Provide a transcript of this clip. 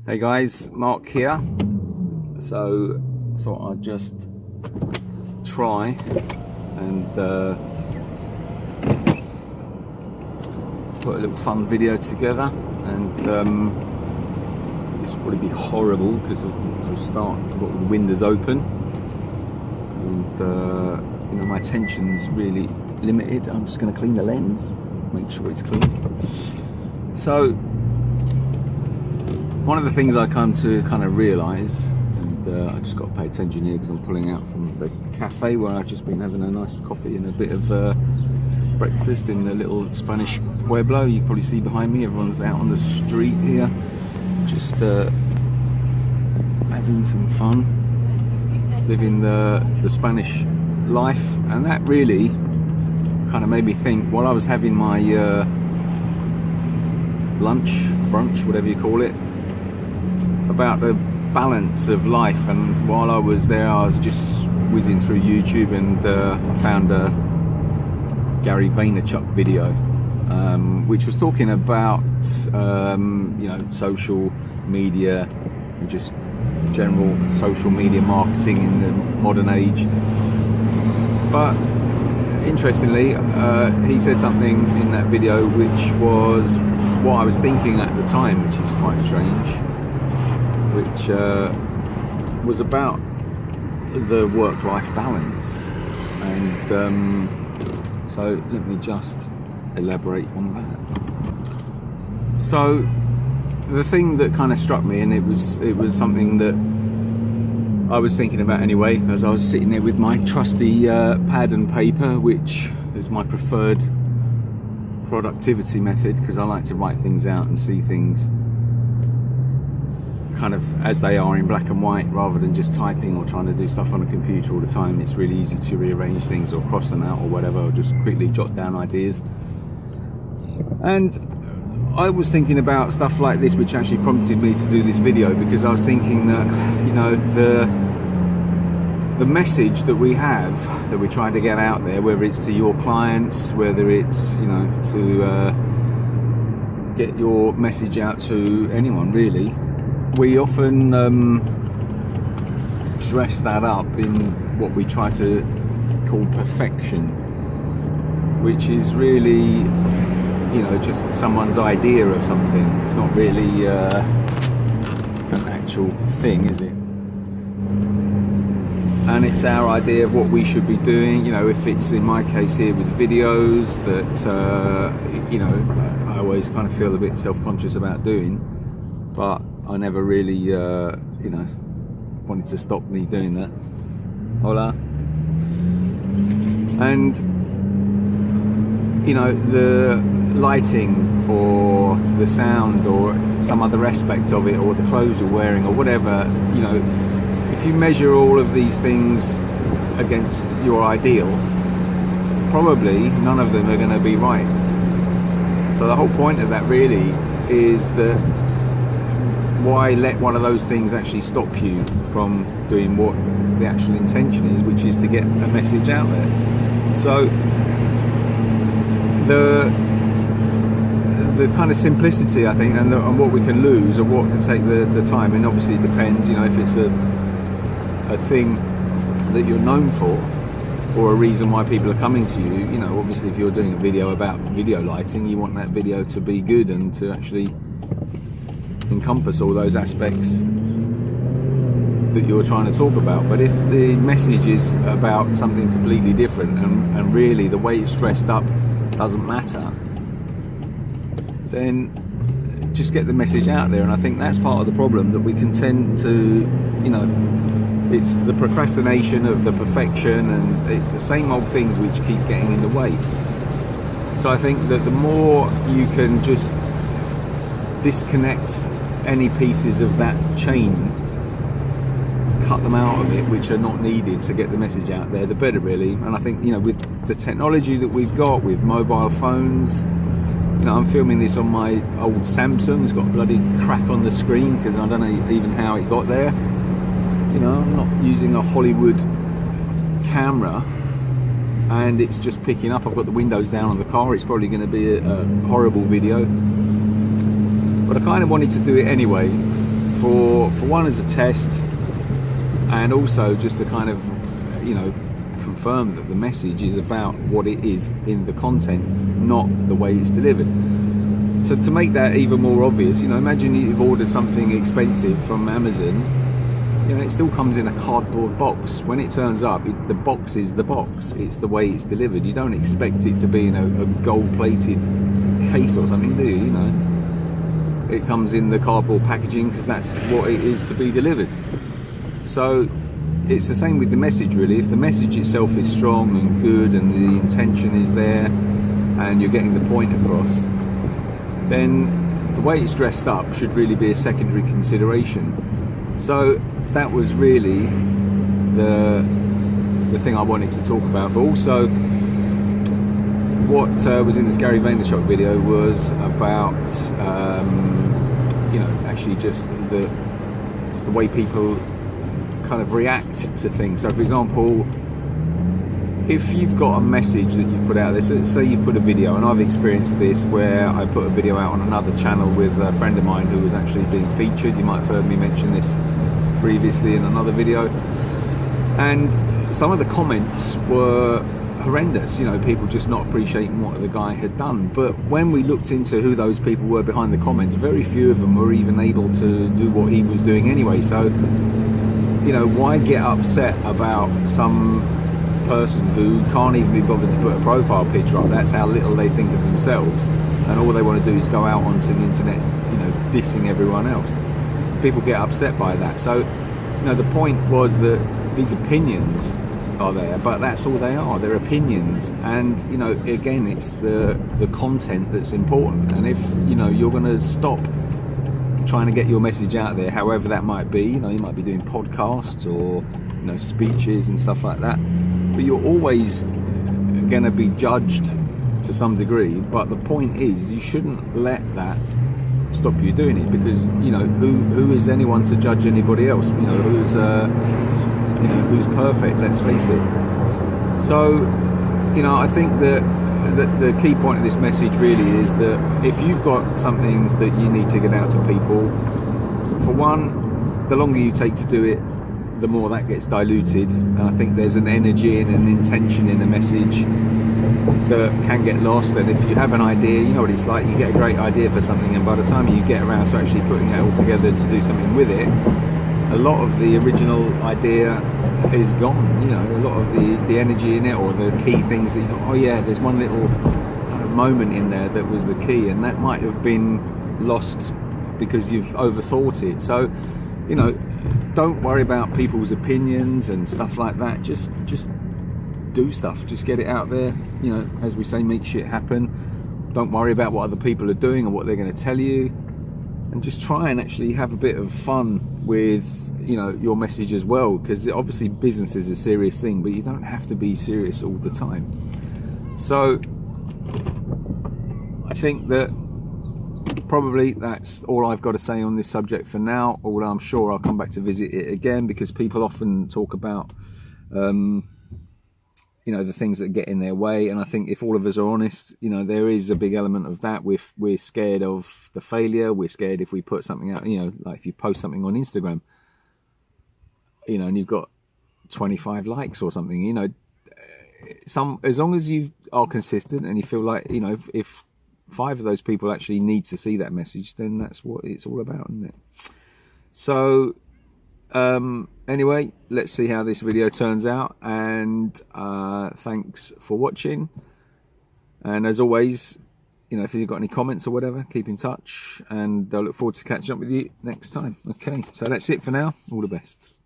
Hey guys, Mark here. So thought I'd just try and put a little fun video together, and this will probably be horrible because for a start I've got the windows open and you know, my attention's really limited. I'm just going to clean the lens, make sure it's clean. So one of the things I come to kind of realise, and I just got to pay attention here because I'm pulling out from the cafe where I've just been having a nice coffee and a bit of breakfast in the little Spanish pueblo. You can probably see behind me, everyone's out on the street here, just having some fun, living the Spanish life. And that really kind of made me think, while I was having my lunch, brunch, whatever you call it, about the balance of life. And while I was there, I was just whizzing through YouTube, and I found a Gary Vee video, which was talking about you know, social media and just general social media marketing in the modern age. But interestingly, he said something in that video which was what I was thinking at the time, which is quite strange, which was about the work-life balance. And so let me just elaborate on that. So the thing that kind of struck me, and it was something that I was thinking about anyway, as I was sitting there with my trusty pad and paper, which is my preferred productivity method, because I like to write things out and see things kind of as they are in black and white, rather than just typing or trying to do stuff on a computer all the time. It's really easy to rearrange things or cross them out or whatever, or just quickly jot down ideas. And I was thinking about stuff like this, which actually prompted me to do this video, because I was thinking that, you know, the message that we have, that we're trying to get out there, whether it's to your clients, whether it's, you know, to get your message out to anyone really, we often dress that up in what we try to call perfection, which is really, you know, just someone's idea of something. It's not really an actual thing, is it? And it's our idea of what we should be doing. You know, if it's in my case here with videos that you know, I always kind of feel a bit self-conscious about doing, but I never really you know, wanted to stop me doing that. Hola. And you know, the lighting or the sound or some other aspect of it, or the clothes you're wearing or whatever, you know, if you measure all of these things against your ideal, probably none of them are going to be right. So the whole point of that really is that, why let one of those things actually stop you from doing what the actual intention is, which is to get a message out there. So the kind of simplicity, I think, and what we can lose, or what can take the time, and obviously it depends, you know, if it's a thing that you're known for, or a reason why people are coming to you. You know, obviously if you're doing a video about video lighting, you want that video to be good and to actually encompass all those aspects that you're trying to talk about. But if the message is about something completely different, and really the way it's dressed up doesn't matter, then just get the message out there. And I think that's part of the problem, that we can tend to, you know, it's the procrastination of the perfection, and it's the same old things which keep getting in the way. So I think that the more you can just disconnect any pieces of that chain, cut them out of it, which are not needed to get the message out there, the better really. And I think, you know, with the technology that we've got with mobile phones, you know, I'm filming this on my old Samsung. It's got a bloody crack on the screen because I don't know even how it got there. You know, I'm not using a Hollywood camera, and it's just picking up. I've got the windows down on the car. It's probably going to be a horrible video, but I kind of wanted to do it anyway for one as a test, and also just to kind of, confirm that the message is about what it is in the content, not the way it's delivered. So to make that even more obvious, imagine you've ordered something expensive from Amazon. It still comes in a cardboard box. When it turns up, the box is the box. It's the way it's delivered. You don't expect it to be in a gold-plated case or something, do you? It comes in the cardboard packaging because that's what it is to be delivered. So it's the same with the message, really. If the message itself is strong and good and the intention is there and you're getting the point across, then the way it's dressed up should really be a secondary consideration. So that was really the thing I wanted to talk about. But also, what was in this Gary Vaynerchuk video was about, actually just the way people kind of react to things. So, for example, if you've got a message that you've put out there, so say you've put a video, and I've experienced this where I put a video out on another channel with a friend of mine who was actually being featured. You might have heard me mention this previously in another video, and some of the comments were horrendous, people just not appreciating what the guy had done. But when we looked into who those people were behind the comments, very few of them were even able to do what he was doing anyway. So, why get upset about some person who can't even be bothered to put a profile picture up? That's how little they think of themselves, and all they want to do is go out onto the internet, dissing everyone else. People get upset by that. So, the point was that these opinions are there, but that's all they are. They're opinions, and again, it's the content that's important. And if you're going to stop trying to get your message out there, however that might be, you might be doing podcasts or speeches and stuff like that, but you're always going to be judged to some degree. But the point is, you shouldn't let that stop you doing it, because who is anyone to judge anybody else? Who's perfect, let's face it. So I think that the key point of this message really is that if you've got something that you need to get out to people, for one, the longer you take to do it, the more that gets diluted. And I think there's an energy and an intention in a message that can get lost. And if you have an idea, you know what it's like, you get a great idea for something, and by the time you get around to actually putting it all together to do something with it, a lot of the original idea is gone. A lot of the energy in it, or the key things that you thought, oh yeah, there's one little kind of moment in there that was the key, and that might have been lost because you've overthought it. So don't worry about people's opinions and stuff like that. Just do stuff, just get it out there. As we say, make shit happen. Don't worry about what other people are doing or what they're going to tell you, and just try and actually have a bit of fun with your message as well, because obviously business is a serious thing, but you don't have to be serious all the time. So I think that probably that's all I've got to say on this subject for now, although I'm sure I'll come back to visit it again, because people often talk about the things that get in their way. And I think if all of us are honest, there is a big element of that. We're scared of the failure. We're scared if we put something out, like if you post something on Instagram, and you've got 25 likes or something, as long as you are consistent and you feel like, if 5 of those people actually need to see that message, then that's what it's all about, isn't it? So anyway, let's see how this video turns out, and thanks for watching. And as always, if you've got any comments or whatever, keep in touch, and I look forward to catching up with you next time. Okay, so that's it for now. All the best.